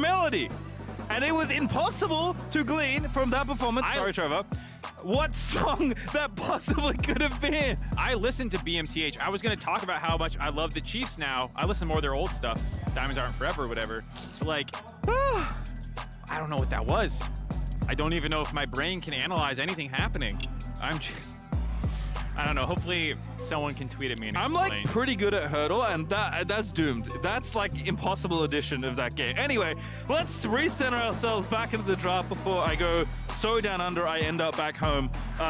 melody. And it was impossible to glean from that performance. Sorry, Trevor. What song that possibly could have been? I listened to BMTH. I was going to talk about how much I love the Chiefs now. I listen more to their old stuff. Diamonds Aren't Forever or whatever. But like, I don't know what that was. I don't even know if my brain can analyze anything happening. I don't know. Hopefully someone can tweet at me and explain. I'm like pretty good at Hurdle, and that's doomed. That's like impossible edition of that game. Anyway, let's recenter ourselves back into the draft before I go so down under I end up back home.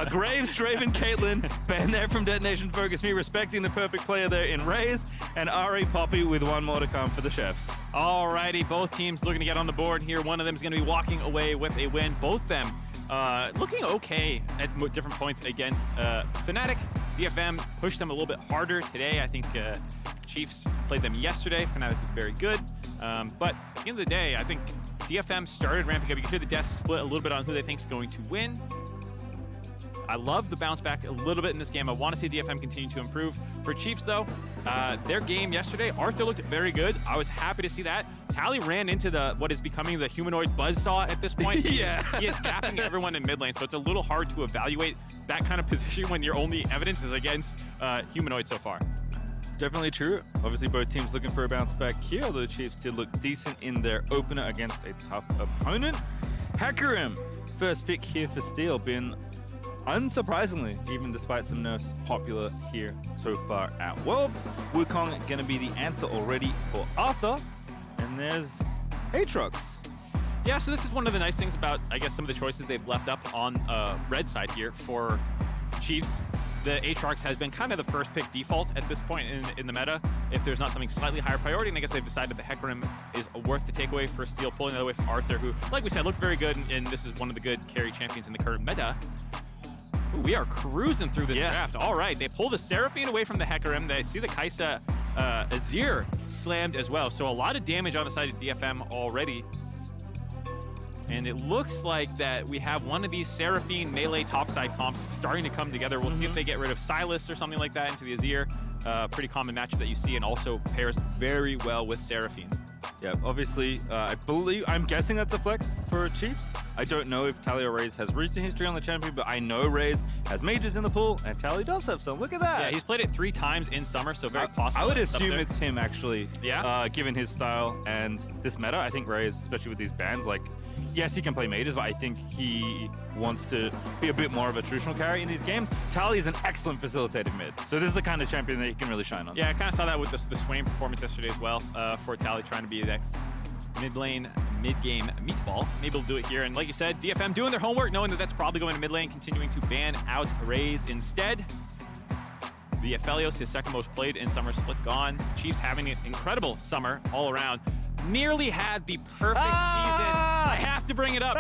Graves, Draven, Caitlyn, Ben there from Detonation FocusMe, respecting the perfect player there in Raes, and Ari Poppy with one more to come for the Chefs. Alrighty, both teams looking to get on the board here. One of them is going to be walking away with a win. Both them looking okay at different points against Fnatic. DFM pushed them a little bit harder today. I think Chiefs played them yesterday. Fnatic was very good. But at the end of the day, I think DFM started ramping up. You can hear the desk split a little bit on who they think is going to win. I love the bounce back a little bit in this game. I want to see DFM continue to improve. For Chiefs, though, their game yesterday, Arthur looked very good. I was happy to see that. Tally ran into what is becoming the humanoid buzzsaw at this point. Yeah. He is gapping everyone in mid lane, so it's a little hard to evaluate that kind of position when your only evidence is against humanoid so far. Definitely true. Obviously, both teams looking for a bounce back here, although the Chiefs did look decent in their opener against a tough opponent. HEcarim, first pick here for Steel, been unsurprisingly, even despite some nerfs, popular here so far at Worlds. Wukong going to be the answer already for Arthur. And there's Aatrox. Yeah, so this is one of the nice things about, I guess, some of the choices they've left up on red side here for Chiefs. The Aatrox has been kind of the first pick default at this point in the meta, if there's not something slightly higher priority, and I guess they've decided the HEcarim is worth the takeaway for Steel, pulling that away from Arthur, who, like we said, looked very good, and this is one of the good carry champions in the current meta. Ooh, we are cruising through this draft. All right, they pull the Seraphine away from the HEcarim. They see the Kalista Azir slammed as well, so a lot of damage on the side of DFM already. And it looks like that we have one of these Seraphine melee topside comps starting to come together. We'll see if they get rid of Silas or something like that into the Azir. Pretty common matchup that you see, and also pairs very well with Seraphine. Yeah, obviously, I'm guessing that's a flex for Chiefs. I don't know if Tally or Raes has recent history on the champion, but I know Raes has mages in the pool, and Tally does have some. Look at that. Yeah, he's played it 3 times in summer, so very possible. I would assume it's him, actually. Yeah? Given his style and this meta, I think Raes, especially with these bans, like, yes, he can play mages, but I think he wants to be a bit more of a traditional carry in these games. Tally is an excellent facilitated mid, so this is the kind of champion that he can really shine on. Yeah, I kind of saw that with the Swain performance yesterday as well, for Tally trying to be that mid-lane, mid-game meatball. Maybe we'll do it here. And like you said, DFM doing their homework, knowing that that's probably going to mid-lane, continuing to ban out Raes instead. The Aphelios, his second most played in summer split, gone. Chiefs having an incredible summer all around. Nearly had the perfect season. I have to bring it up.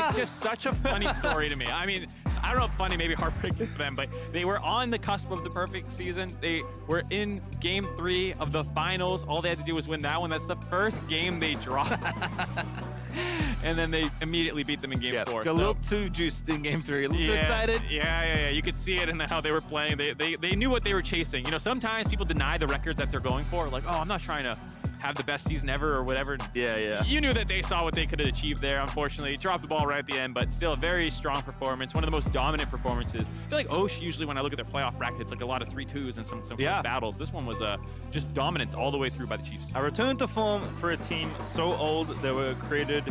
It's just such a funny story to me. I mean, I don't know if funny, maybe heartbreaking for them, but they were on the cusp of the perfect season. They were in game 3 of the finals. All they had to do was win that one. That's the first game they dropped. And then they immediately beat them in game 4. A little too juiced in game 3. A little too excited. Yeah. You could see it in how they were playing. They knew what they were chasing. You know, sometimes people deny the records that they're going for. Like, oh, I'm not trying to have the best season ever or whatever. Yeah. You knew that they saw what they could have achieved there. Unfortunately, dropped the ball right at the end, but still a very strong performance. One of the most dominant performances. I feel like Osh, usually when I look at their playoff bracket, it's like a lot of 3-2s and some close battles. This one was just dominance all the way through by the Chiefs. A return to form for a team so old they were created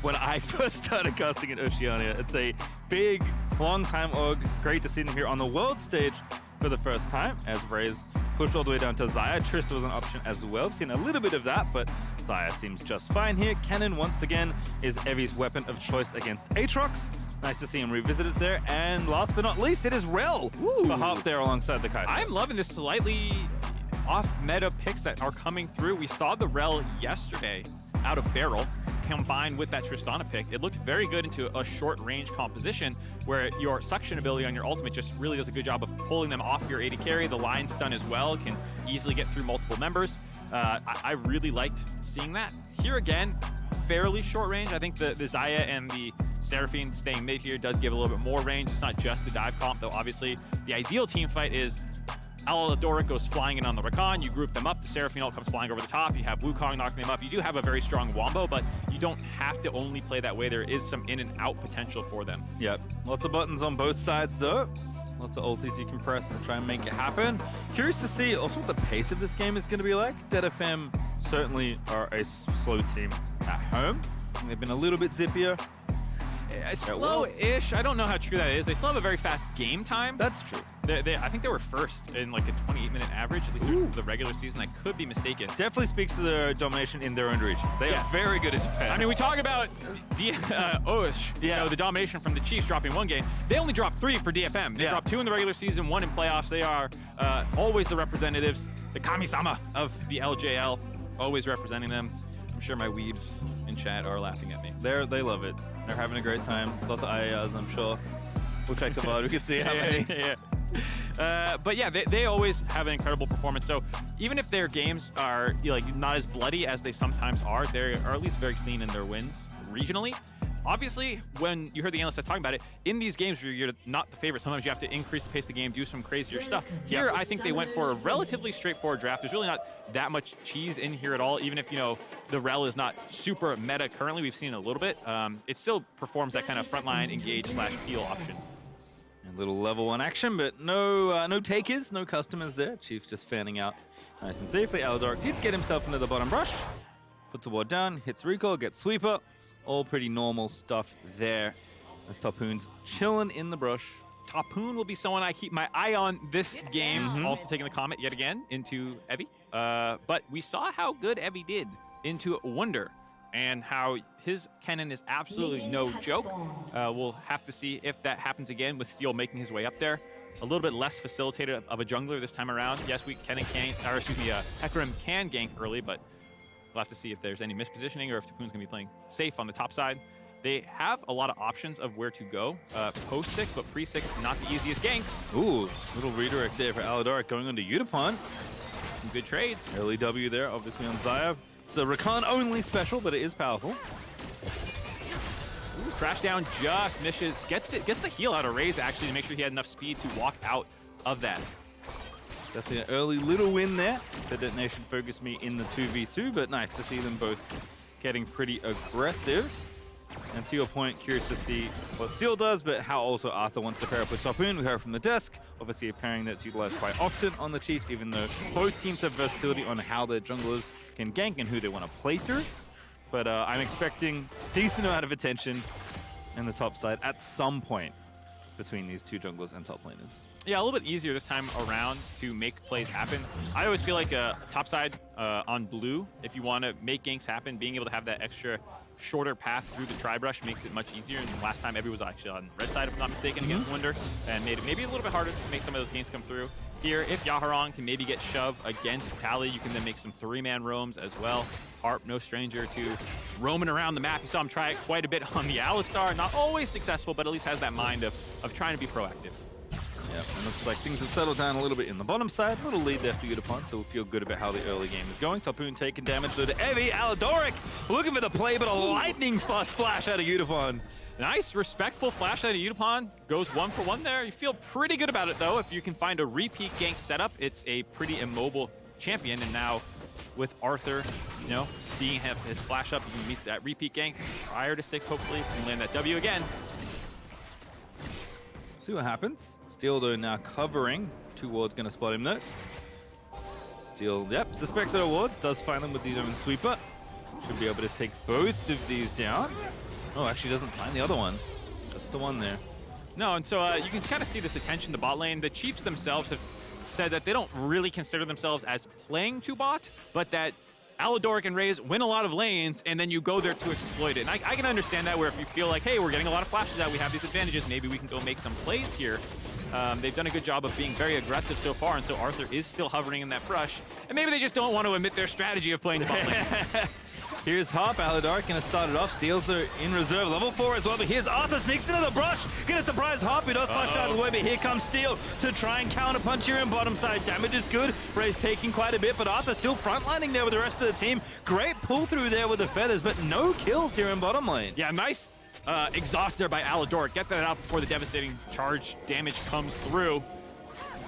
when I first started casting in Oceania. It's a big, long-time org. Great to see them here on the world stage for the first time, as Raes pushed all the way down to Xayah. Trist was an option as well. Seen a little bit of that, but Xayah seems just fine here. Kennen, once again, is Evi's weapon of choice against Aatrox. Nice to see him revisit it there. And last but not least, it is Rell for Harp there alongside the Kaiser. I'm loving this slightly off-meta picks that are coming through. We saw the Rell yesterday out of Barrel, combined with that Tristana pick. It looked very good into a short-range composition where your suction ability on your ultimate just really does a good job of pulling them off your AD carry. The line stun as well can easily get through multiple members. I really liked seeing that. Here again, fairly short range. I think the Xayah and the Seraphine staying mid here does give a little bit more range. It's not just the dive comp, though obviously the ideal team fight is Aladoric goes flying in on the Rakan, you group them up, the Seraphine ult comes flying over the top, you have Wukong knocking them up. You do have a very strong wombo, but you don't have to only play that way. There is some in and out potential for them. Yep, lots of buttons on both sides though. Lots of ultis you can press and try and make it happen. Curious to see also what the pace of this game is going to be like. DFM certainly are a slow team at home. They've been a little bit zippier. Slow-ish. I don't know how true that is. They still have a very fast game time. That's true. I think they were first in like a 28-minute average, at least through the regular season. I could be mistaken. Definitely speaks to their domination in their own region. They are very good at Japan. I mean, we talk about Osh, you know, the domination from the Chiefs dropping 1 game. They only dropped 3 for DFM. They dropped 2 in the regular season, 1 in playoffs. They are always the representatives, the Kami-sama of the LJL, always representing them. I'm sure my weebs in chat are laughing at me. They love it. They're having a great time. Lots of IAs, I'm sure. We'll check the VOD. We can see how many. But yeah, they always have an incredible performance. So even if their games are like not as bloody as they sometimes are, they are at least very clean in their wins regionally. Obviously, when you heard the analysts talking about it, in these games where you're not the favorite, sometimes you have to increase the pace of the game, do some crazier stuff. Here, I think they went for a relatively straightforward draft. There's really not that much cheese in here at all, even if, you know, the Rell is not super meta currently. We've seen a little bit. It still performs that kind of frontline engage / peel option. A little level 1 action, but no takers, no customers there. Chiefs just fanning out nice and safely. Aladoric did get himself into the bottom brush. Puts the ward down, hits recall, gets sweeper. All pretty normal stuff there. As Topoon's chilling in the brush. Topoon will be someone I keep my eye on this game. Also taking the Comet yet again into Evie. But we saw how good Evie did into Wonder and how his Kennen is absolutely no joke. We'll have to see if that happens again with Steel making his way up there. A little bit less facilitated of a jungler this time around. Yes, HEcarim can gank early, but we'll have to see if there's any mispositioning or if Topoon's going to be playing safe on the top side. They have a lot of options of where to go. Post 6, but pre 6, not the easiest ganks. Ooh, little redirect there for Aladoric going on to Yutapon. Some good trades. Early W there, obviously on Xayah. It's a Rakan only special, but it is powerful. Ooh, crash down just misses. Gets the heal out of Raes actually to make sure he had enough speed to walk out of that. Definitely an early little win there for Detonation FocusMe in the 2v2, but nice to see them both getting pretty aggressive. And to your point, curious to see what Seal does, but how also Arthur wants to pair up with Topoon. We heard from the desk, obviously a pairing that's utilized quite often on the Chiefs, even though both teams have versatility on how their junglers can gank and who they want to play through. But I'm expecting decent amount of attention in the top side at some point between these two junglers and top laners. Yeah, a little bit easier this time around to make plays happen. I always feel like top side on blue, if you want to make ganks happen, being able to have that extra shorter path through the tri-brush makes it much easier. And last time, Evie was actually on red side, if I'm not mistaken, against Wonder, and made it maybe a little bit harder to make some of those games come through. Here, if Yaharong can maybe get shoved against Tally, you can then make some 3-man roams as well. Harp, no stranger to roaming around the map. You saw him try it quite a bit on the Alistar. Not always successful, but at least has that mind of trying to be proactive. Yeah, and looks like things have settled down a little bit in the bottom side. A little lead there for Yutapon, so we'll feel good about how the early game is going. Topoon taking damage to Evie. Aladoric looking for the play, but a lightning fast flash out of Yutapon. Nice, respectful flash out of Yutapon. Goes 1 for 1 there. You feel pretty good about it, though. If you can find a repeat gank setup, it's a pretty immobile champion. And now with Arthur, you know, being his flash up, you can meet that repeat gank prior to 6, hopefully, and land that W again. See what happens. Steel, though, now covering. 2 wards going to spot him, though. Steel, yep, suspects that wards. Does find them with the own sweeper. Should be able to take both of these down. Oh, actually doesn't find the other one. Just the one there. No, and so you can kind of see this attention to bot lane. The Chiefs themselves have said that they don't really consider themselves as playing to bot, but that Aladoric and Raes win a lot of lanes, and then you go there to exploit it. And I can understand that, where if you feel like, hey, we're getting a lot of flashes out, we have these advantages, maybe we can go make some plays here. They've done a good job of being very aggressive so far, and so Arthur is still hovering in that brush. And maybe they just don't want to admit their strategy of playing bot lane. Here's Harp. Aladoric gonna start it off. Steals are in reserve, level 4 as well. But here's Arthur, sneaks into the brush. Gonna surprise Harp. He does flash out of the way, but here comes Steel to try and counter punch here in bottom side. Damage is good. Raes taking quite a bit, but Arthur still frontlining there with the rest of the team. Great pull through there with the feathers, but no kills here in bottom lane. Yeah, nice exhaust there by Aladoric. Get that out before the devastating charge damage comes through.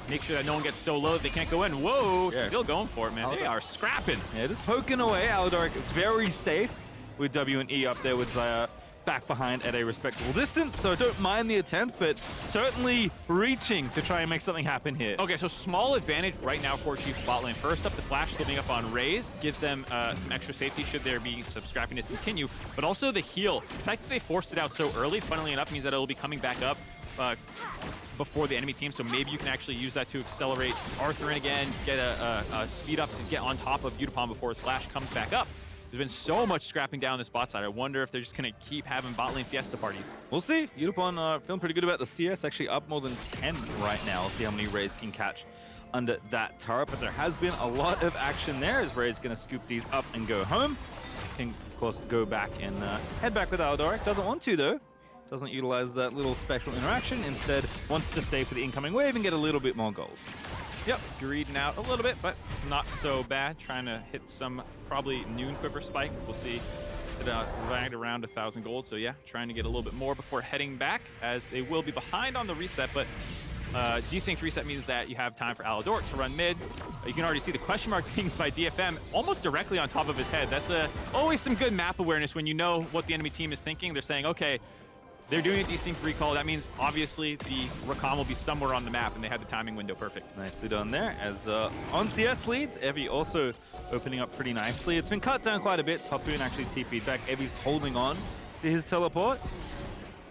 make sure that no one gets so low that they can't go in. Whoa, Yeah. still going for it, man. They are scrapping. Yeah, just poking away. Aladoric very safe with W and E up there with Xayah back behind at a respectable distance, so don't mind the attempt, but certainly reaching to try and make something happen here. Okay, so small advantage right now for Chiefs bot lane. First up, the flash slipping up on Raes gives them some extra safety should there be some scrappiness continue, but also the heal. The fact that they forced it out so early, funnily enough, means that it'll be coming back up before the enemy team, so maybe you can actually use that to accelerate Arthur in again, get a speed up to get on top of Yutapon before his flash comes back up. There's been so much scrapping down this bot side. I wonder if they're just going to keep having bot lane fiesta parties. We'll see. Yutapon feeling pretty good about the CS, actually up more than 10 right now. We'll see how many Raes can catch under that turret, but there has been a lot of action there as Raes going to scoop these up and go home. Can, of course, go back and head back with Aladoric. Doesn't want to, though. Doesn't utilize that little special interaction. Instead, wants to stay for the incoming wave and get a little bit more gold. Yep, greeding out a little bit, but not so bad. Trying to hit some probably noon quiver spike. We'll see. It right around 1,000 gold. So yeah, trying to get a little bit more before heading back, as they will be behind on the reset. But desync reset means that you have time for Aladoric to run mid. You can already see the question mark pings by DFM almost directly on top of his head. That's always some good map awareness when you know what the enemy team is thinking. They're saying, okay, they're doing a desync recall. That means obviously the Rakan will be somewhere on the map, and they had the timing window perfect. Nicely done there. As on CS leads, Evie also opening up pretty nicely. It's been cut down quite a bit. Topoon actually TP'd back. Evie's holding on to his teleport.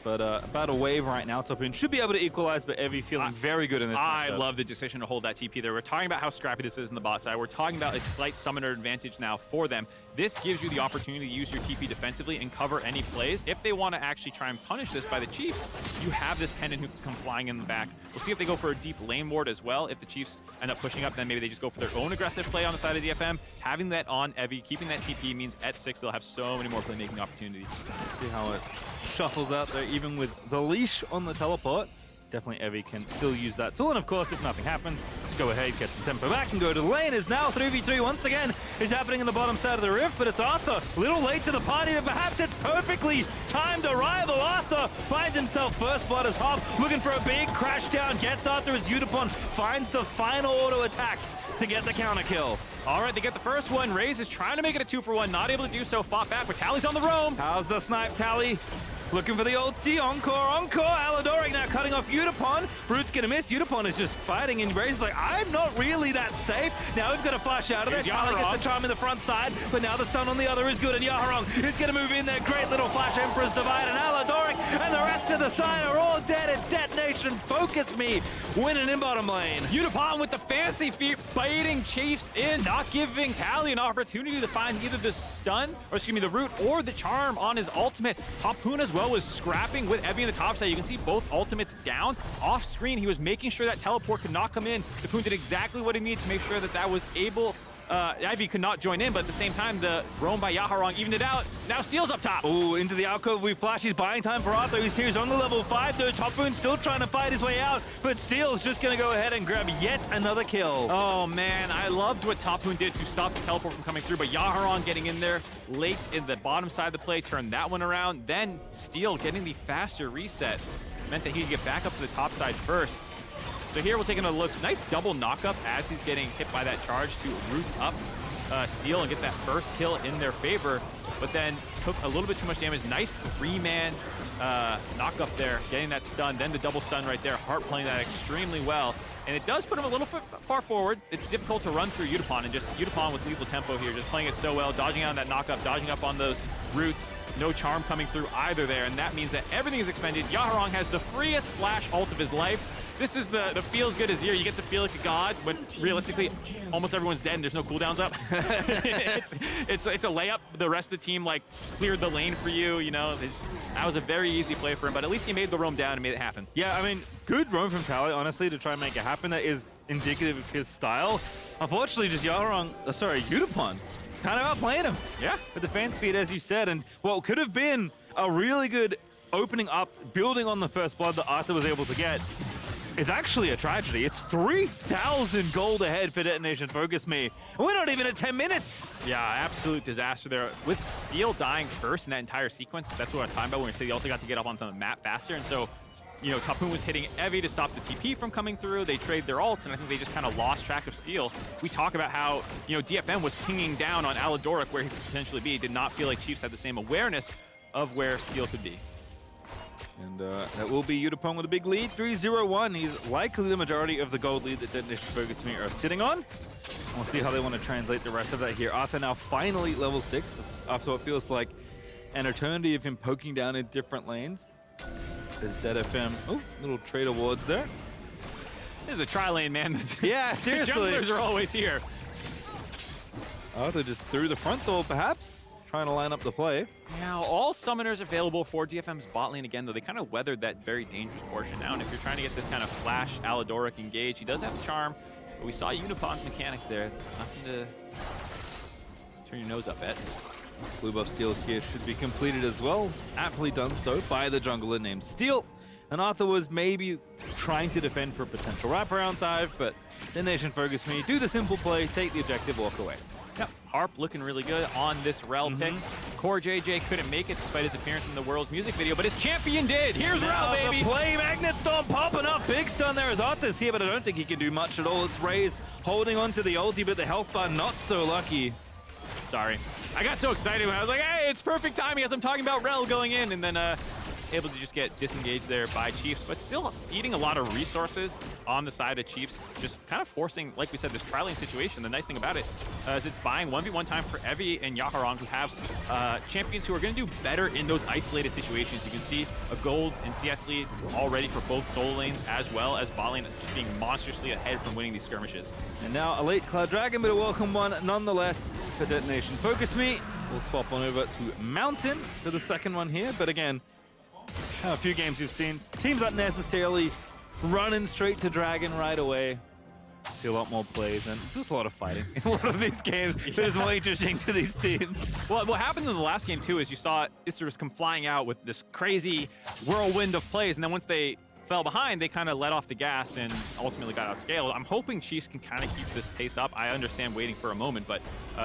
But about a wave right now. Topoon should be able to equalize, but Evie feeling very good in this I matchup. love the decision to hold that TP there. We're talking about how scrappy this is in the bot side. We're talking about a slight summoner advantage now for them. This gives you the opportunity to use your TP defensively and cover any plays. If they want to actually try and punish this by the Chiefs, you have this Kennen who can come flying in the back. We'll see if they go for a deep lane ward as well. If the Chiefs end up pushing up, then maybe they just go for their own aggressive play on the side of DFM. Having that on Evie, keeping that TP means at 6 they'll have so many more playmaking opportunities. See how it shuffles out there, even with the leash on the teleport. Definitely Evie can still use that tool, and of course, if nothing happens, just go ahead, get some tempo back, and go to the lane. Is now 3v3 once again is happening in the bottom side of the rift, but it's Arthur. A little late to the party, but perhaps it's perfectly timed arrival. Arthur finds himself first blood as Harp, looking for a big crash down, gets Arthur as Yutapon finds the final auto attack to get the counter kill. All right, they get the first one. Raes is trying to make it a 2-for-1, not able to do so. Fought back, but Tally's on the roam. How's the snipe, Tally? Looking for the ulti, encore. Aladoric now cutting off Yutapon. Brute's gonna miss. Yutapon is just fighting, and Raes is like, I'm not really that safe. Now we've got to flash out of there. Tally gets the charm in the front side, but now the stun on the other is good, and Yaharong is gonna move in there. Great little flash, Emperor's Divide, and Aladoric and the rest of the side are all dead. It's DetonatioN FocusMe winning in bottom lane. Yutapon with the fancy feet, baiting Chiefs in, not giving Tally an opportunity to find either the stun, or excuse me, the root or the charm on his ultimate. Topoon as well was scrapping with Evie in the top side. You can see both ultimates down. Off screen, he was making sure that teleport could not come in. Topoon did exactly what he needed to make sure that that was able. Ivy could not join in, but at the same time, the roam by Yaharong evened it out. Now Steel's up top. Oh, into the alcove we flash. He's buying time for Arthur. He's here. He's on the level 5, though. Topoon's still trying to fight his way out, but Steel's just going to go ahead and grab yet another kill. Oh, man. I loved what Topoon did to stop the teleport from coming through, but Yaharong getting in there late in the bottom side of the play, turned that one around. Then Steel getting the faster reset meant that he could get back up to the top side first. So here we'll take another look. Nice double knockup as he's getting hit by that charge to root up Steel and get that first kill in their favor, but then took a little bit too much damage. Nice 3-man knockup there, getting that stun, then the double stun right there. Harp playing that extremely well, and it does put him a little far forward. It's difficult to run through Yutapon, and just Yutapon with lethal tempo here, just playing it so well, dodging out on that knockup, dodging up on those roots. No charm coming through either there, and that means that everything is expended. Yaharong has the freest flash ult of his life. This is the feels good Azir. You get to feel like a god, but realistically, almost everyone's dead and there's no cooldowns up. it's a layup. The rest of the team like cleared the lane for you. You know, that was a very easy play for him, but at least he made the roam down and made it happen. Yeah, I mean, good roam from Tally, honestly, to try and make it happen. That is indicative of his style. Unfortunately, just Yutapon kind of outplayed him. Yeah. With the fan speed, as you said, and what could have been a really good opening up, building on the first blood that Arthur was able to get, is actually a tragedy. It's 3,000 gold ahead for DetonatioN FocusMe, and we're not even at 10 minutes. Yeah, absolute disaster there. With Steel dying first in that entire sequence, that's what I was talking about when we said he also got to get up onto the map faster, and so you know, Topoon was hitting Evie to stop the TP from coming through. They trade their ults, and I think they just kind of lost track of Steel. We talk about how, you know, DFM was pinging down on Aladoric where he could potentially be. Did not feel like Chiefs had the same awareness of where Steel could be. And that will be Yutapon with a big lead, 3-0-1. He's likely the majority of the gold lead that DetonatioN FocusMe are sitting on. We'll see how they want to translate the rest of that here. Arthur now finally level 6 after what feels like an eternity of him poking down in different lanes. There's DFM. Oh, little trade awards there. This is a tri-lane, man. Yeah, seriously. The junglers are always here. Arthur just through the front door, perhaps, trying to line up the play. Now, all summoners available for DFM's bot lane again, though they kind of weathered that very dangerous portion. Now, and if you're trying to get this kind of flash Aladoric engage, he does have charm, but we saw Yutapon's mechanics there. Nothing to turn your nose up at. Blue buff Steel here should be completed as well. Aptly done so by the jungler named Steel. And Arthur was maybe trying to defend for a potential wraparound dive, but DetonatioN FocusMe, do the simple play, take the objective, walk away. Yep, Harp looking really good on this Rell pick. Core JJ couldn't make it despite his appearance in the World's music video, but his champion did. Here's Rell, baby. The play, Magnet Storm popping up. Big stun there as Arthur's here, but I don't think he can do much at all. It's Raes holding on to the ulti, but the health bar not so lucky. Sorry. I got so excited when I was like, hey, it's perfect timing as I'm talking about Rell going in, and then able to just get disengaged there by Chiefs, but still eating a lot of resources on the side of Chiefs, just kind of forcing, like we said, this tri-lane situation. The nice thing about it is it's buying 1v1 time for Evie and Yaharong, who have champions who are going to do better in those isolated situations. You can see a gold and CS lead already for both solo lanes, as well as bot lane just being monstrously ahead from winning these skirmishes. And now a late Cloud Dragon, but a welcome one nonetheless for DetonatioN FocusMe. We'll swap on over to Mountain for the second one here, but again, a few games you've seen, teams aren't necessarily running straight to Dragon right away. See a lot more plays, and just a lot of fighting in a lot of these games. It is more interesting to these teams. Well, what happened in the last game, too, is you saw Isers come flying out with this crazy whirlwind of plays, and then once they fell behind, they kind of let off the gas and ultimately got outscaled. I'm hoping Chiefs can kind of keep this pace up. I understand waiting for a moment, but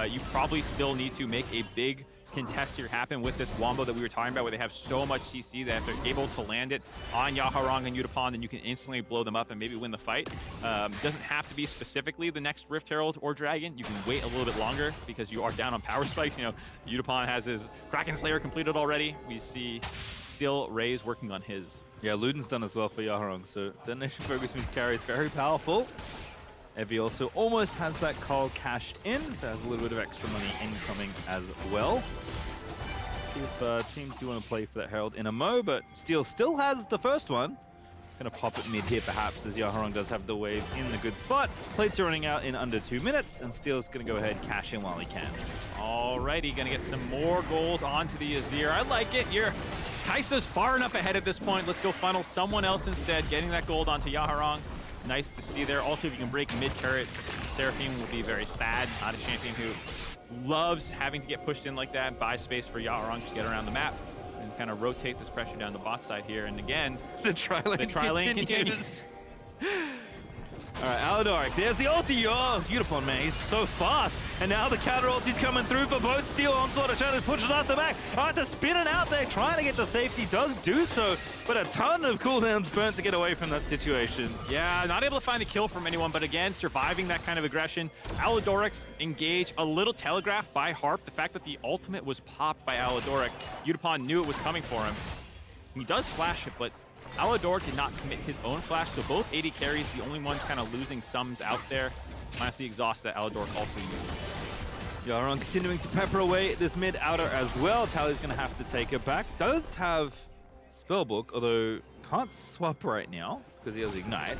you probably still need to make a big contest here happen with this wombo that we were talking about, where they have so much CC that if they're able to land it on Yaharong and Yutapon, then you can instantly blow them up and maybe win the fight. Doesn't have to be specifically the next Rift Herald or Dragon. You can wait a little bit longer because you are down on power spikes. You know, Yutapon has his Kraken Slayer completed already. We see still Raes working on his. Yeah, Luden's done as well for Yaharong, so DetonatioN FocusMe's carry is very powerful. Evie also almost has that call cashed in, so has a little bit of extra money incoming as well. See if teams do want to play for that Herald in a mo, but Steel still has the first one. Gonna pop it mid here perhaps, as Yaharong does have the wave in the good spot. Plates are running out in under 2 minutes, and Steel's gonna go ahead cash in while he can. Alrighty, gonna get some more gold onto the Azir. I like it. Kai'Sa's far enough ahead at this point. Let's go funnel someone else instead, getting that gold onto Yaharong. Nice to see there. Also, if you can break mid-turret, Seraphine will be very sad. Not a champion who loves having to get pushed in like that, buy space for Yaharong to get around the map, and kind of rotate this pressure down the bot side here. And again, the tri-lane continues. All right, Aladoric, there's the ulti. Oh, Yutapon, man, he's so fast. And now the counter ulti's coming through for both Steel. Onslaught of Shadows pushes Arthur back. Arthur spinning out there, trying to get to safety, does do so, but a ton of cooldowns burnt to get away from that situation. Yeah, not able to find a kill from anyone, but again, surviving that kind of aggression. Aladoric's engage, a little telegraphed by Harp. The fact that the ultimate was popped by Aladoric, Yutapon knew it was coming for him. He does flash it, but Aladoric did not commit his own flash, so both AD carries, the only ones kind of losing sums out there. Minus the exhaust that Aladoric also used. Yaharong continuing to pepper away at this mid outer as well. Tally's going to have to take it back. Does have Spellbook, although can't swap right now because he has Ignite.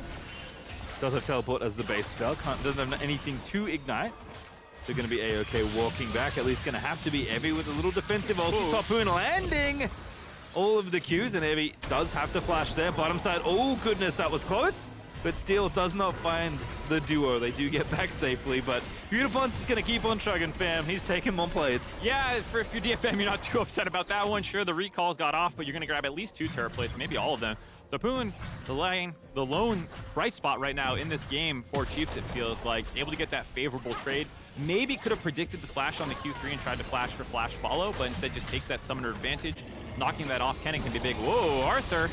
Does have Teleport as the base spell. Doesn't have anything to Ignite. So going to be A-OK walking back. At least going to have to be Evie with a little defensive ulti. Topoon landing all of the Qs, and Evie does have to flash there. Bottom side, oh goodness, that was close. But Steel does not find the duo. They do get back safely, but Yutapon's just going to keep on chugging, fam. He's taking more plates. Yeah, if you're DFM, you're not too upset about that one. Sure, the recalls got off, but you're going to grab at least 2 turret plates, maybe all of them. Topoon, the lone bright spot right now in this game for Chiefs, it feels like, able to get that favorable trade. Maybe could have predicted the flash on the Q3 and tried to flash for flash follow, but instead just takes that summoner advantage. Knocking that off, Kennen can be big. Whoa, Arthur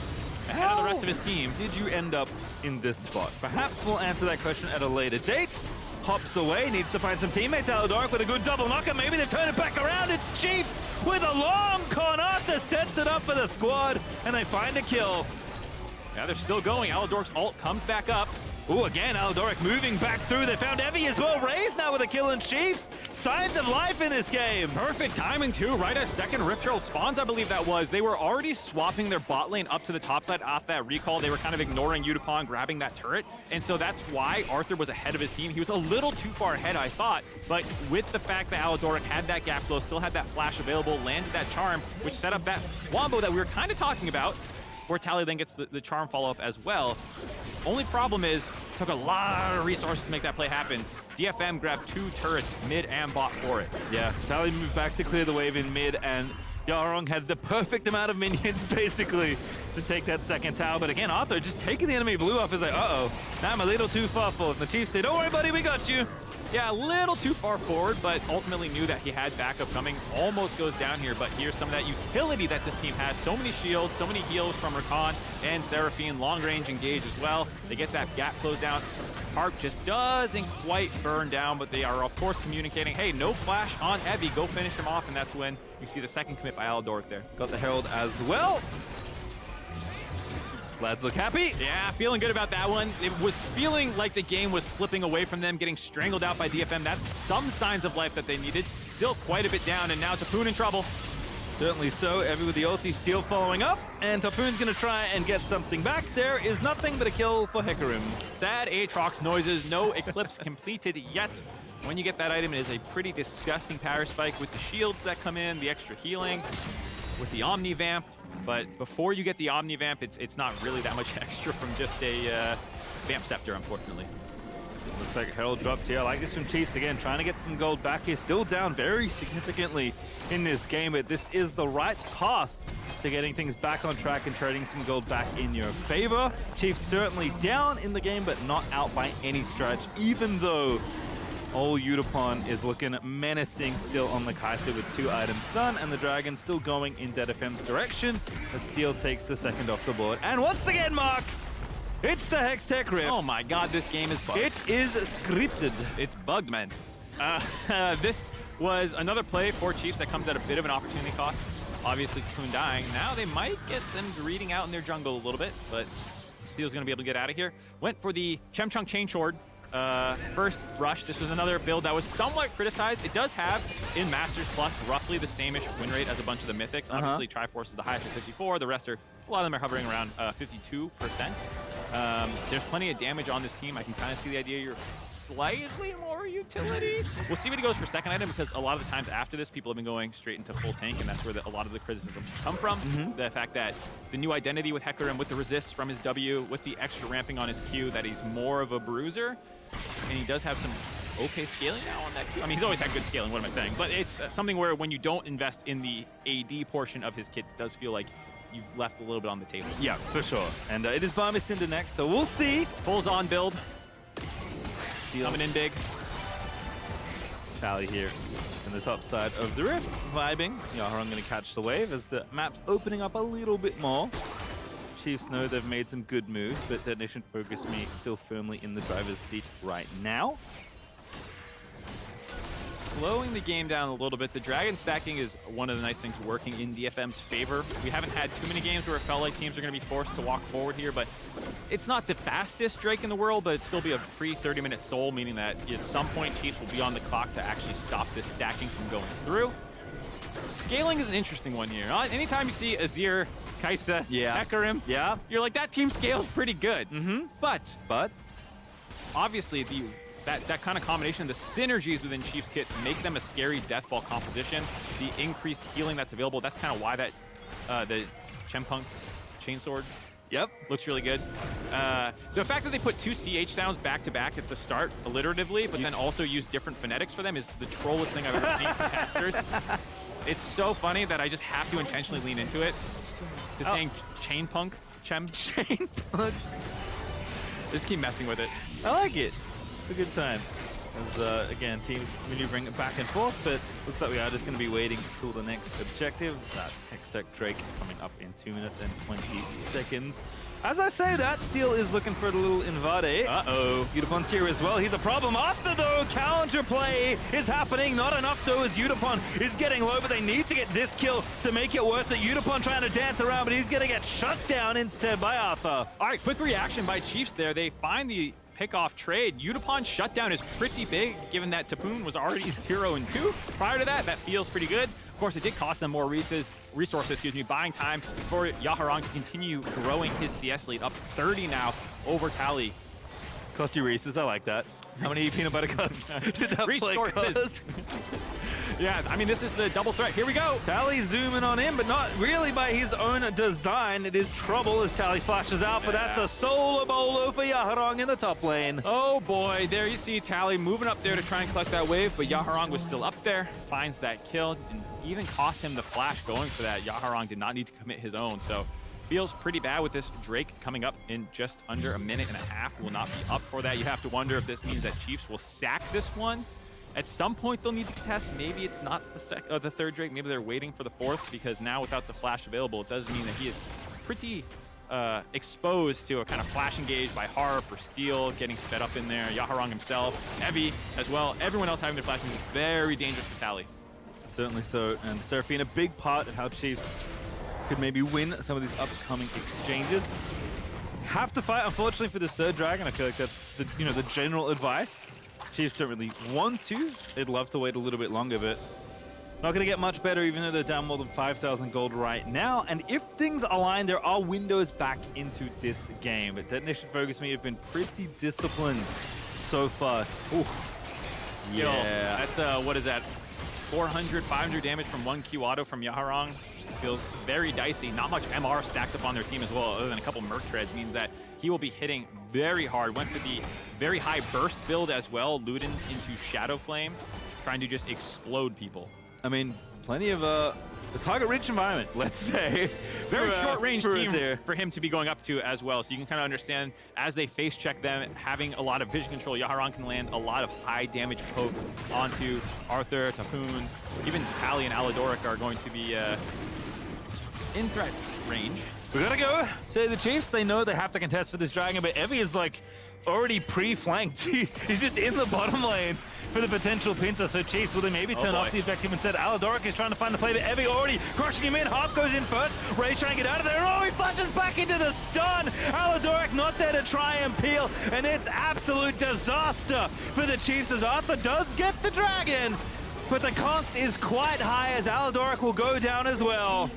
ahead of the rest of his team. Did you end up in this spot? Perhaps we'll answer that question at a later date. Hops away, needs to find some teammates. Aladoric with a good double knocker. Maybe they turn it back around. It's Chiefs with a long con. Arthur sets it up for the squad, and they find a kill. Yeah, they're still going. Aladoric's ult comes back up. Ooh, again, Aladoric moving back through. They found Evie as well. Raes now with a kill, and Chiefs. Signs of life in this game. Perfect timing, too. Right as second Rift Herald spawns, I believe that was. They were already swapping their bot lane up to the top side off that recall. They were kind of ignoring Yutapon, grabbing that turret. And so that's why Arthur was ahead of his team. He was a little too far ahead, I thought. But with the fact that Aladoric had that gap flow, still had that flash available, landed that charm, which set up that wombo that we were kind of talking about, where Tally then gets the charm follow-up as well. Only problem is, it took a lot of resources to make that play happen. DFM grabbed 2 turrets, mid and bot for it. Yeah, Tally moved back to clear the wave in mid, and Yaharong had the perfect amount of minions, basically, to take that second tower. But again, Arthur just taking the enemy blue off is like, uh-oh, now I'm a little too far forward. And the Chiefs say, don't worry, buddy, we got you. Yeah, a little too far forward, but ultimately knew that he had backup coming. Almost goes down here, but here's some of that utility that this team has. So many shields, so many heals from Rakan and Seraphine. Long range engage as well. They get that gap closed down. Harp just doesn't quite burn down, but they are, of course, communicating, hey, no flash on Evie. Go finish him off, and that's when you see the second commit by Aladoric there. Got the Herald as well. Lads look happy. Yeah, feeling good about that one. It was feeling like the game was slipping away from them, getting strangled out by DFM. That's some signs of life that they needed. Still quite a bit down, and now Topoon in trouble. Certainly so. Evie with the ulti still following up, and Topoon's going to try and get something back. There is nothing but a kill for HEcarim. Sad Aatrox noises. No Eclipse completed yet. When you get that item, it is a pretty disgusting power spike with the shields that come in, the extra healing, with the Omni Vamp. But before you get the Omni Vamp, it's not really that much extra from just a Vamp Scepter, unfortunately. Looks like Herald dropped here. I like this from Chiefs again, trying to get some gold back here. Still down very significantly in this game, but this is the right path to getting things back on track and trading some gold back in your favor. Chiefs certainly down in the game, but not out by any stretch, even though old Yutapon is looking menacing still on the Kai'Sa with 2 items done, and the Dragon still going in DFM's direction as Steel takes the second off the board. And once again, Mark, it's the Hextech Rift. Oh my god, this game is bugged. It is scripted. It's bugged, man. This was another play for Chiefs that comes at a bit of an opportunity cost. Obviously, Topoon dying. Now they might get them greeting out in their jungle a little bit, but Steel's going to be able to get out of here. Went for the Chemchunk Chain Sword. First rush. This was another build that was somewhat criticized. It does have, in Masters Plus, roughly the same-ish win rate as a bunch of the Mythics. Obviously, Triforce is the highest at 54. The rest are, a lot of them are hovering around 52%. There's plenty of damage on this team. I can kind of see the idea you're slightly more utility. We'll see what he goes for second item, because a lot of the times after this, people have been going straight into full tank, and that's where a lot of the criticisms come from. The fact that the new identity with HEcarim, with the resist from his W, with the extra ramping on his Q, that he's more of a bruiser. And he does have some okay scaling now on that Q. I mean, he's always had good scaling, what am I saying? But it's something where when you don't invest in the AD portion of his kit, it does feel like you've left a little bit on the table. Yeah, for sure. And it is Barmy Cinder next, so we'll see. Fulls on build. Coming in big. Tally here in the top side of the Rift, vibing. Yaharong going to catch the wave as the map's opening up a little bit more. Chiefs know they've made some good moves, but DetonatioN FocusMe still firmly in the driver's seat right now. Slowing the game down a little bit. The Dragon stacking is one of the nice things working in DFM's favor. We haven't had too many games where it felt like teams are going to be forced to walk forward here, but it's not the fastest Drake in the world, but it'd still be a free 30-minute soul, meaning that at some point Chiefs will be on the clock to actually stop this stacking from going through. Scaling is an interesting one here. Anytime you see Azir, Xayah, HEcarim, you're like, that team scales pretty good. But obviously that kind of combination, the synergies within Chiefs kit make them a scary deathball composition. The increased healing that's available, that's kind of why that the Chempunk Chainsword looks really good. The fact that they put 2 CH sounds back to back at the start alliteratively, but then also use different phonetics for them is the trollest thing I've ever seen from casters. It's so funny that I just have to intentionally lean into it. Just saying Chainpunk, Chainpunk. Just keep messing with it. I like it. It's a good time. As, again, teams maneuvering it back and forth, but looks like we are just going to be waiting until the next objective. That Hextech Drake coming up in 2 minutes and 20 seconds. As I say that, Steel is looking for a little invade. Uh-oh. Yutapon's here as well. He's a problem. After, though, counterplay is happening. Not enough, though, as Yutapon is getting low, but they need to get this kill to make it worth it. Yutapon trying to dance around, but he's going to get shut down instead by Arthur. All right, quick reaction by Chiefs there. They find the pick-off trade. Yutapon's shutdown is pretty big, given that Topoon was already 0-2. Prior to that, that feels pretty good. Of course, it did cost them more resources, buying time for Yaharong to continue growing his CS lead, up 30 now over Tally. Cost you Reese's, I like that. How many peanut butter cups did that play cost? Yeah, I mean, this is the double threat. Here we go. Tally zooming on in, but not really by his own design. It is trouble as Tally flashes out, but that's a solo bolo for Yaharong in the top lane. Oh boy, there you see Tally moving up there to try and collect that wave, but Yaharong was still up there, finds that kill, and even cost him the flash going for that. Yaharong did not need to commit his own, so feels pretty bad with this Drake coming up in just under a minute and a half. Will not be up for that. You have to wonder if this means that Chiefs will sack this one. At some point, they'll need to contest. Maybe it's not the third Drake. Maybe they're waiting for the fourth, because now without the flash available, it does mean that he is pretty exposed to a kind of flash engage by Harp or Steel, getting sped up in there. Yaharong himself, Evie as well. Everyone else having their flash engage is very dangerous for Tally. Certainly so. And Seraphine, a big part of how Chiefs could maybe win some of these upcoming exchanges. Have to fight, unfortunately, for this third dragon. I feel like that's the general advice. Chiefs don't really want to. They'd love to wait a little bit longer, but not going to get much better, even though they're down more than 5,000 gold right now. And if things align, there are windows back into this game. But DetonatioN FocusMe have been pretty disciplined so far. Ooh. Yeah. That's, what is that? 400, 500 damage from one Q auto from Yaharong. Feels very dicey. Not much MR stacked up on their team as well, other than a couple Merc Treads, means that he will be hitting very hard. Went for the very high burst build as well. Ludens into Shadow Flame, trying to just explode people. I mean, plenty of the target-rich environment, let's say. Very short-range team for him to be going up to as well. So you can kind of understand, as they face-check them, having a lot of vision control, Yaharong can land a lot of high-damage poke onto Arthur, Topoon. Even Tally and Aladoric are going to be in threat range. We gotta go. Say the Chiefs, they know they have to contest for this dragon, but Evie is like already pre-flanked. He's just in the bottom lane for the potential pincer. So Chiefs, will they maybe turn off the effective instead? Aladoric is trying to find the play, but Evie already crushing him in. Harp goes in first. Raes trying to get out of there. Oh, he flashes back into the stun. Aladoric not there to try and peel, and it's absolute disaster for the Chiefs as Arthur does get the dragon, but the cost is quite high as Aladoric will go down as well.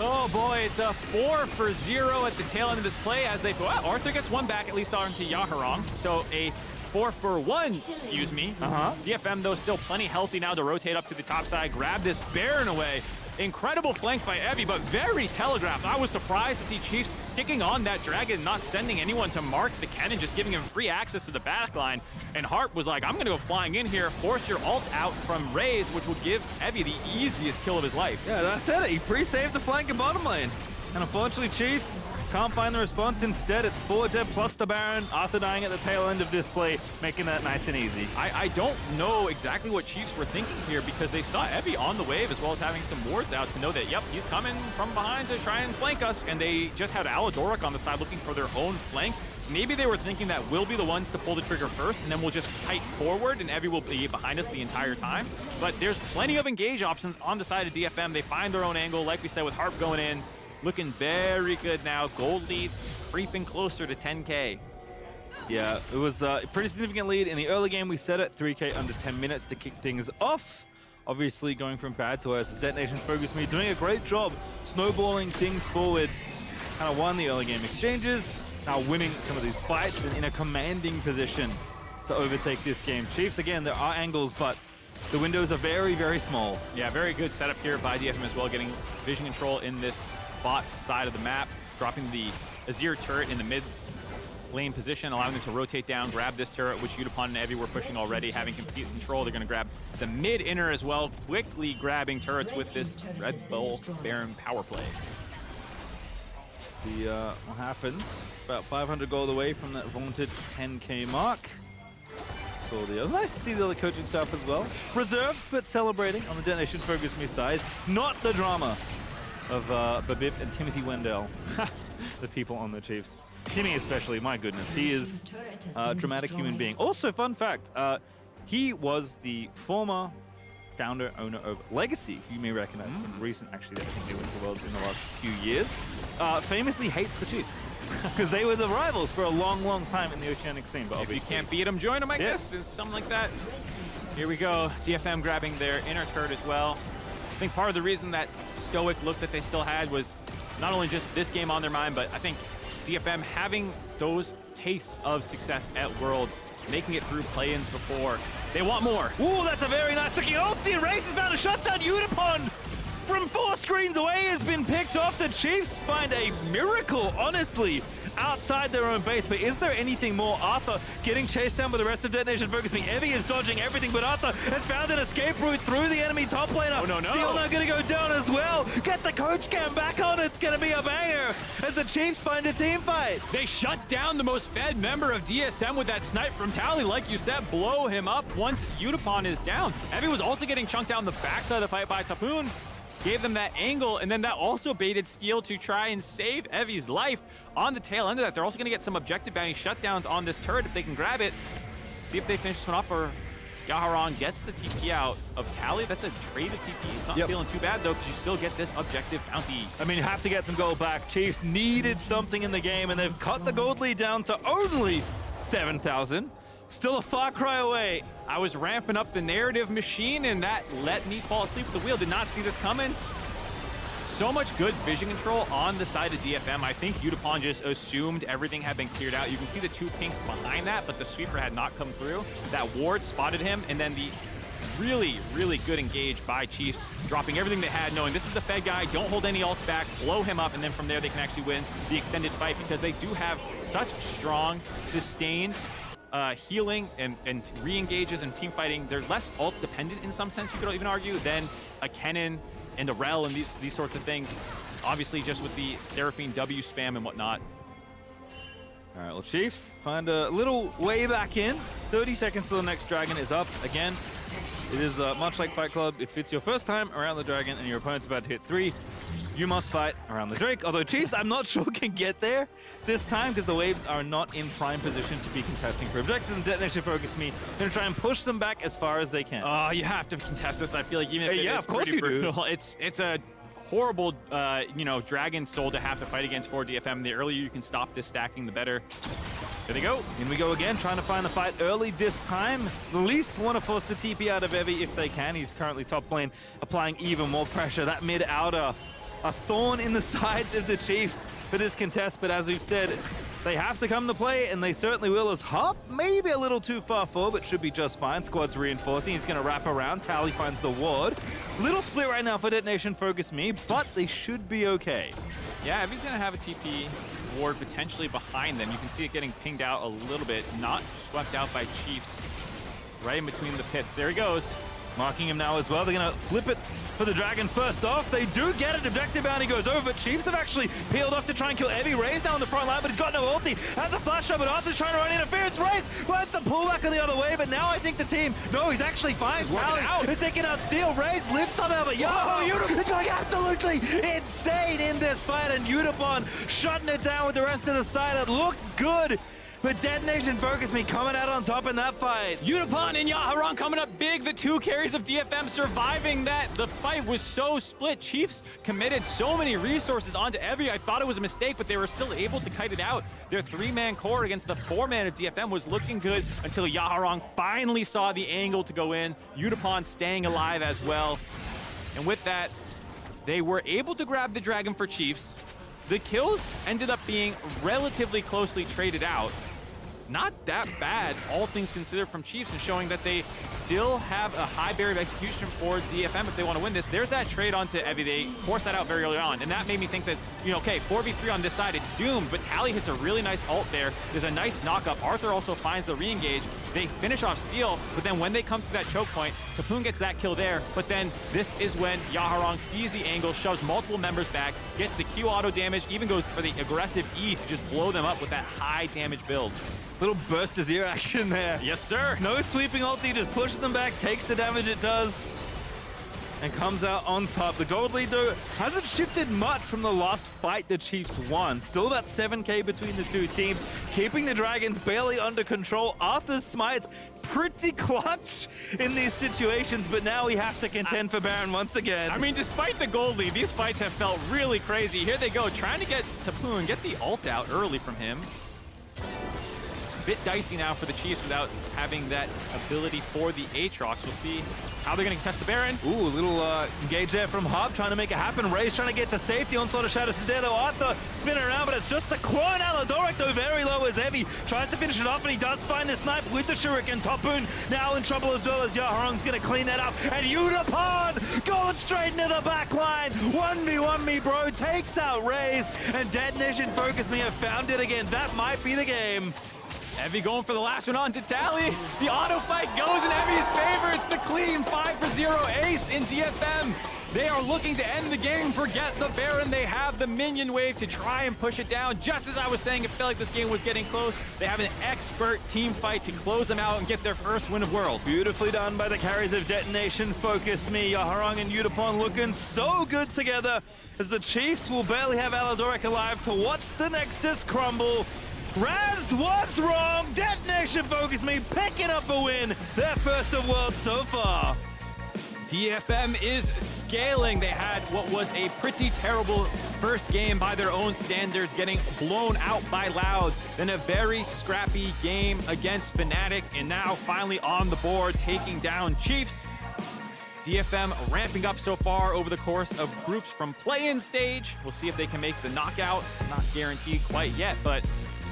Oh boy, it's a 4-for-0 at the tail end of this play as they... Well, Arthur gets one back, at least onto Yaharong. So a 4-for-1, excuse me. DFM, though, still plenty healthy now to rotate up to the top side, grab this Baron away. Incredible flank by Evie, but very telegraphed. I was surprised to see Chiefs sticking on that dragon, not sending anyone to mark the Kennen, just giving him free access to the backline. And Harp was like, I'm going to go flying in here, force your ult out from Raes, which will give Evie the easiest kill of his life. Yeah, that's it. He pre-saved the flank in bottom lane. And unfortunately, Chiefs can't find the response. Instead, it's 4 dead plus the Baron. Arthur dying at the tail end of this play, making that nice and easy. I don't know exactly what Chiefs were thinking here, because they saw Evie on the wave as well as having some wards out to know that, yep, he's coming from behind to try and flank us. And they just had Aladoric on the side looking for their own flank. Maybe they were thinking that we'll be the ones to pull the trigger first, and then we'll just kite forward, and Evie will be behind us the entire time. But there's plenty of engage options on the side of DFM. They find their own angle, like we said, with Harp going in. Looking very good now. Gold lead creeping closer to 10K. Yeah, it was a pretty significant lead. In the early game, we set it 3K under 10 minutes to kick things off. Obviously, going from bad to worse. DetonatioN FocusMe doing a great job snowballing things forward. Kind of won the early game exchanges. Now winning some of these fights and in a commanding position to overtake this game. Chiefs, again, there are angles, but the windows are very, very small. Yeah, very good setup here by DFM as well, getting vision control in this bot side of the map, dropping the Azir turret in the mid lane position, allowing them to rotate down, grab this turret, which Yutapon and Evie were pushing already, having complete control. They're going to grab the mid inner as well, quickly grabbing turrets with this Red Bull Baron power play. See what happens. About 500 gold away from that vaunted 10K mark. Saw the other. Nice to see the other coaching staff as well. Reserved, but celebrating on the DetonatioN FocusMe side. Not the drama of Babip and Timothy Wendell. the people on the Chiefs. Timmy especially, my goodness, he is a dramatic human being. Also, fun fact, he was the former founder, owner of Legacy, who you may recognize from recent, actually, I think they went to Worlds in the last few years. Famously hates the Chiefs because they were the rivals for a long, long time in the Oceanic scene. But if you can't beat them, join them, I guess. It's something like that. Here we go. DFM grabbing their inner turret as well. I think part of the reason that stoic look that they still had was not only just this game on their mind, but I think DFM having those tastes of success at Worlds, making it through play-ins before. They want more. Ooh, that's a very nice looking ulti, and Raes has found a shutdown. Yutapon from 4 screens away has been picked off. The Chiefs find a miracle, honestly, outside their own base. But is there anything more? Arthur getting chased down by the rest of Detonation FocusMe. Evie is dodging everything, but Arthur has found an escape route through the enemy top laner. Oh, no. Steel now going to go down as well. Get the coach cam back on. It's going to be a banger as the Chiefs find a team fight. They shut down the most fed member of DSM with that snipe from Tally. Like you said, blow him up once Yutapon is down. Evie was also getting chunked down the backside of the fight by Topoon. Gave them that angle, and then that also baited Steel to try and save Evie's life. On the tail end of that, they're also going to get some objective bounty shutdowns on this turret if they can grab it. See if they finish this one off, or Yaharong gets the TP out of Tally. That's a traded TP. It's not feeling too bad, though, because you still get this objective bounty. I mean, you have to get some gold back. Chiefs needed something in the game, and they've cut the gold lead down to only 7,000. Still a far cry away. I was ramping up the narrative machine, and that let me fall asleep at the wheel. Did not see this coming. So much good vision control on the side of DFM. I think Yutapon just assumed everything had been cleared out. You can see the 2 pinks behind that, but the sweeper had not come through. That ward spotted him, and then the really, really good engage by Chiefs, dropping everything they had, knowing this is the Fed guy, don't hold any ults back, blow him up, and then from there they can actually win the extended fight because they do have such strong, sustained healing and re-engages and team fighting. They're less ult dependent in some sense, you could even argue, than a Kennen and a Rell and these sorts of things. Obviously, just with the Seraphine W spam and whatnot. All right, well, Chiefs find a little way back in. 30 seconds till the next dragon is up. Again, it is much like Fight Club. If it's your first time around the dragon and your opponent's about to hit 3, you must fight around the Drake. Although Chiefs, I'm not sure can get there this time because the waves are not in prime position to be contesting for objectives. And DetonatioN FocusMe going to try and push them back as far as they can. Oh, you have to contest this. I feel like even if it yeah, is of course pretty you brutal, do. it's a horrible, dragon soul to have to fight against for DFM. The earlier you can stop this stacking, the better. There they go. In we go again, trying to find the fight early this time. At least want to force the TP out of Evie if they can. He's currently top lane, applying even more pressure. That mid-outer, a thorn in the sides of the Chiefs for this contest, but as we've said, they have to come to play, and they certainly will, as Harp maybe a little too far forward, but should be just fine. Squad's reinforcing. He's going to wrap around. Tally finds the ward. Little split right now for DetonatioN FocusMe, but they should be okay. Yeah, Evie's going to have a TP ward potentially behind them. You can see it getting pinged out a little bit, not swept out by Chiefs. Right in between the pits. There he goes. Marking him now as well. They're going to flip it for the dragon first off. They do get it. Objective bounty goes over, but Chiefs have actually peeled off to try and kill Evie. Raes down the front line, but he's got no ulti. Has a flash shot, but Arthur's trying to run interference. Raes wants to pull back on the other way, but now I think the team, no, he's actually fine. They're taking out Steel. Raes lives somehow, but Yutapon is going absolutely insane in this fight, and Yutapon shutting it down with the rest of the side. It looked good. But DetonatioN FocusMe coming out on top in that fight. Yutapon and Yaharong coming up big. The 2 carries of DFM surviving that. The fight was so split. Chiefs committed so many resources onto Evie. I thought it was a mistake, but they were still able to kite it out. Their 3-man core against the 4-man of DFM was looking good until Yaharong finally saw the angle to go in. Yutapon staying alive as well. And with that, they were able to grab the dragon for Chiefs. The kills ended up being relatively closely traded out. Not that bad, all things considered, from Chiefs, and showing that they still have a high barrier of execution for DFM if they want to win this. There's that trade onto Evie. They forced that out very early on, and that made me think that, okay, 4v3 on this side, it's doomed, but Tally hits a really nice ult there. There's a nice knock-up. Arthur also finds the re-engage. They finish off Steel, but then when they come to that choke point, Topoon gets that kill there, but then this is when Yaharong sees the angle, shoves multiple members back, gets the Q auto damage, even goes for the aggressive E to just blow them up with that high damage build. Little burst Azir action there. Yes, sir. No sweeping ulti, just pushes them back, takes the damage it does. and comes out on top. The gold lead, though, hasn't shifted much from the last fight the Chiefs won. Still about 7k between the two teams, keeping the Dragons barely under control. Arthur's smites pretty clutch in these situations, but now we have to contend for Baron once again. I mean, despite the gold lead, these fights have felt really crazy. Here they go, trying to get Topoon, get the ult out early from him. Bit dicey now for the Chiefs without having that ability for the Aatrox. We'll see how they're going to test the Baron. Ooh, a little engage there from Harp, trying to make it happen. Raes trying to get to safety. Onslaught of Shadows is there, though. Arthur spinning around, but it's just a clone. Aladoric, though, very low as Evie. Tries to finish it off, and he does find the snipe with the Shuriken. Topoon now in trouble as well, as Yaharong's going to clean that up. And Yutapon going straight into the back line. 1v1 me, bro. Takes out Raes, and Detonation FocusMe have found it again. That might be the game. Evie going for the last one on to Tally. The auto fight goes in Evie's favor. It's the clean 5-0 ace in DFM. They are looking to end the game, forget the Baron. They have the minion wave to try and push it down. Just as I was saying, it felt like this game was getting close. They have an expert team fight to close them out and get their first win of Worlds. Beautifully done by the carries of Detonation FocusMe. Yaharong and Yutapon looking so good together, as the Chiefs will barely have Aladoric alive to watch the Nexus crumble. Raes was wrong. Detonation FocusMe picking up a win. Their first of Worlds so far. DFM is scaling. They had what was a pretty terrible first game by their own standards, getting blown out by Loud. Then a very scrappy game against Fnatic, and now finally on the board, taking down Chiefs. DFM ramping up so far over the course of groups from play-in stage. We'll see if they can make the knockout. Not guaranteed quite yet, but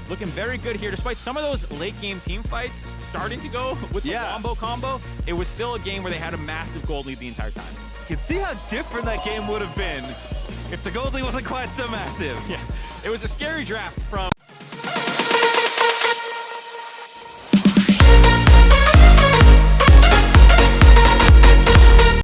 looking very good here. Despite some of those late-game team fights starting to go with the wombo combo, it was still a game where they had a massive gold lead the entire time. You can see how different that game would have been if the gold lead wasn't quite so massive. Yeah, it was a scary draft from